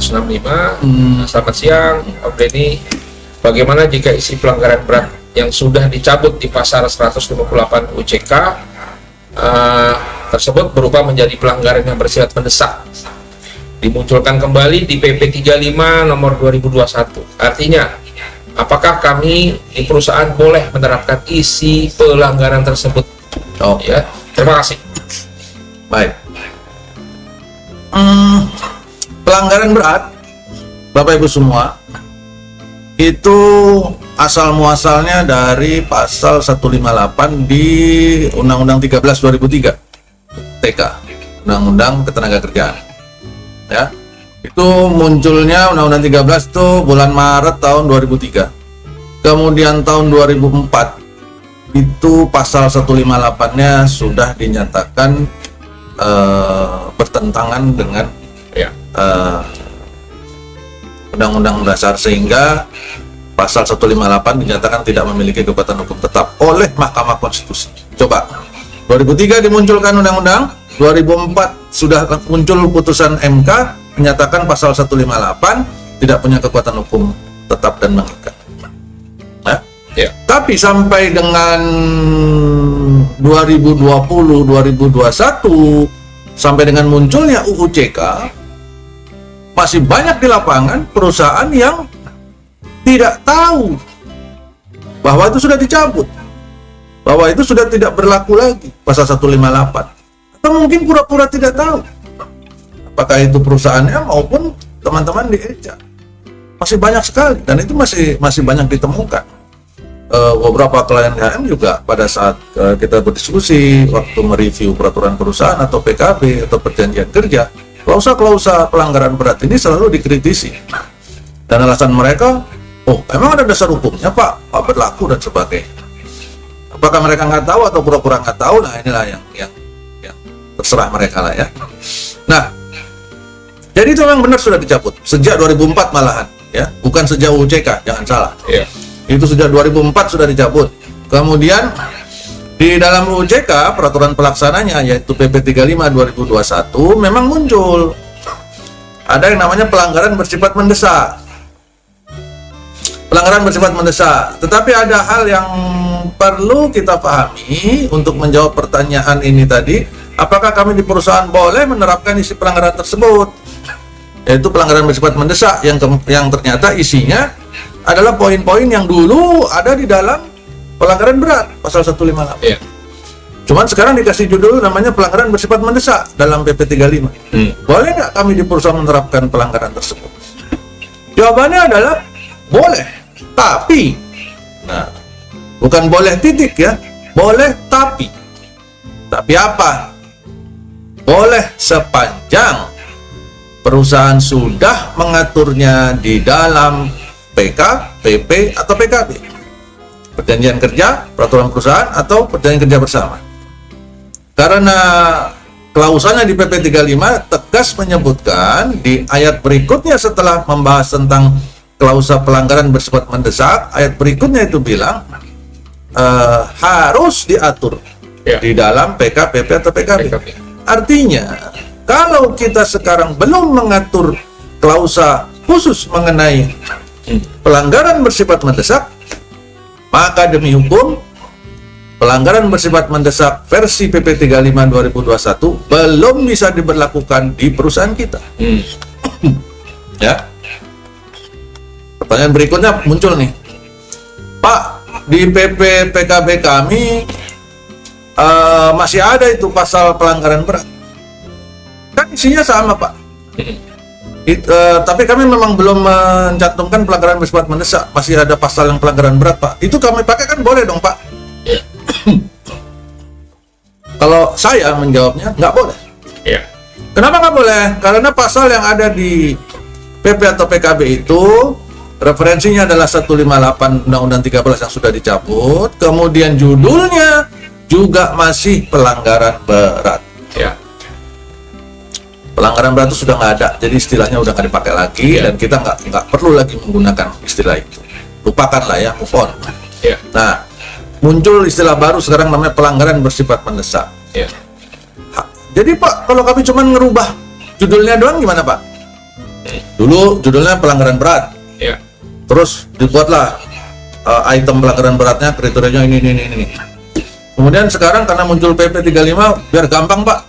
165. Selamat siang, Pak Beni. Bagaimana jika isi pelanggaran berat yang sudah dicabut di pasal 158 UJK tersebut berubah menjadi pelanggaran yang bersifat mendesak, dimunculkan kembali di PP 35 nomor 2021. Artinya, apakah kami di perusahaan boleh menerapkan isi pelanggaran tersebut? Ya, terima kasih. Baik. Pelanggaran berat, Bapak Ibu semua, itu asal muasalnya dari pasal 158 di Undang-Undang 13 2003 TK, Undang-Undang Ketenagakerjaan. Ya, itu munculnya Undang-Undang 13 itu bulan Maret tahun 2003. Kemudian tahun 2004 itu pasal 158-nya sudah dinyatakan bertentangan dengan Undang-Undang Dasar, sehingga pasal 158 dinyatakan tidak memiliki kekuatan hukum tetap oleh Mahkamah Konstitusi. Coba, 2003 dimunculkan undang-undang, 2004 sudah muncul putusan MK menyatakan pasal 158 tidak punya kekuatan hukum tetap dan mengikat. Tapi sampai dengan 2020, 2021 sampai dengan munculnya UU JK, masih banyak di lapangan perusahaan yang tidak tahu bahwa itu sudah dicabut, bahwa itu sudah tidak berlaku lagi pasal 158, atau mungkin pura-pura tidak tahu, apakah itu perusahaannya maupun teman-teman di EJA. Masih banyak sekali, dan itu masih banyak ditemukan. Beberapa klien HM juga pada saat kita berdiskusi waktu mereview peraturan perusahaan atau PKB atau perjanjian kerja, klausa-klausa pelanggaran berat ini selalu dikritisi, dan alasan mereka, emang ada dasar hukumnya Pak berlaku dan sebagainya. Apakah mereka nggak tahu atau pura-pura nggak tahu? Nah, inilah yang terserah mereka lah ya. Nah, jadi itu memang benar sudah dicabut sejak 2004 malahan ya, bukan sejak UJK, jangan salah. Itu sejak 2004 sudah dicabut. Kemudian di dalam UJK peraturan pelaksananya yaitu PP 35 2021 memang muncul ada yang namanya pelanggaran bersifat mendesak. Pelanggaran bersifat mendesak. Tetapi ada hal yang perlu kita pahami untuk menjawab pertanyaan ini tadi, apakah kami di perusahaan boleh menerapkan isi pelanggaran tersebut? Yaitu pelanggaran bersifat mendesak yang ternyata isinya adalah poin-poin yang dulu ada di dalam pelanggaran berat pasal 158. Cuman sekarang dikasih judul namanya pelanggaran bersifat mendesak dalam PP 35. Boleh nggak kami di perusahaan menerapkan pelanggaran tersebut? Jawabannya adalah boleh, tapi, bukan boleh titik ya, boleh tapi. Tapi apa? Boleh sepanjang perusahaan sudah mengaturnya di dalam PK, PP, atau PKB, perjanjian kerja, peraturan perusahaan, atau perjanjian kerja bersama. Karena klausanya di PP 35 tegas menyebutkan di ayat berikutnya setelah membahas tentang klausa pelanggaran bersifat mendesak, ayat berikutnya itu bilang harus diatur di dalam PK, PP, atau PKB. Artinya, kalau kita sekarang belum mengatur klausa khusus mengenai pelanggaran bersifat mendesak, maka demi hukum pelanggaran bersifat mendesak versi PP 35 2021 belum bisa diberlakukan di perusahaan kita. Ya. Pertanyaan berikutnya muncul nih, Pak, di PP PKB kami masih ada itu pasal pelanggaran berat, kan isinya sama Pak. Tapi kami memang belum mencantumkan pelanggaran bersifat mendesak, masih ada pasal yang pelanggaran berat Pak. Itu kami pakai kan boleh dong Pak? Kalau saya menjawabnya nggak boleh. Kenapa nggak boleh? Karena pasal yang ada di PP atau PKB itu referensinya adalah 158 Undang-Undang 13 yang sudah dicabut, kemudian judulnya juga masih pelanggaran berat. Pelanggaran berat itu sudah nggak ada, jadi istilahnya udah nggak dipakai lagi, dan kita nggak perlu lagi menggunakan istilah itu. Lupakanlah ya, move on. Nah, muncul istilah baru sekarang namanya pelanggaran bersifat mendesak. Jadi Pak, kalau kami cuma ngerubah judulnya doang gimana Pak? Dulu judulnya pelanggaran berat. Ya. Terus dibuatlah item pelanggaran beratnya, kriterianya ini. Kemudian sekarang karena muncul PP 35, biar gampang Pak,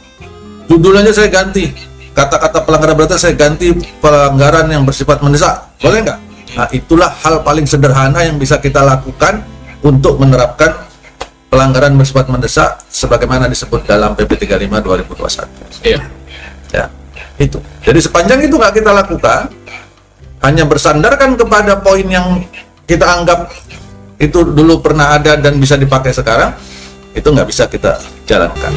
judulnya saya ganti, kata-kata pelanggaran beratnya saya ganti pelanggaran yang bersifat mendesak, boleh nggak? Nah, itulah hal paling sederhana yang bisa kita lakukan untuk menerapkan pelanggaran bersifat mendesak sebagaimana disebut dalam PP 35 2021. Iya. Ya, itu. Jadi sepanjang itu nggak kita lakukan, hanya bersandarkan kepada poin yang kita anggap itu dulu pernah ada dan bisa dipakai sekarang, itu nggak bisa kita jalankan.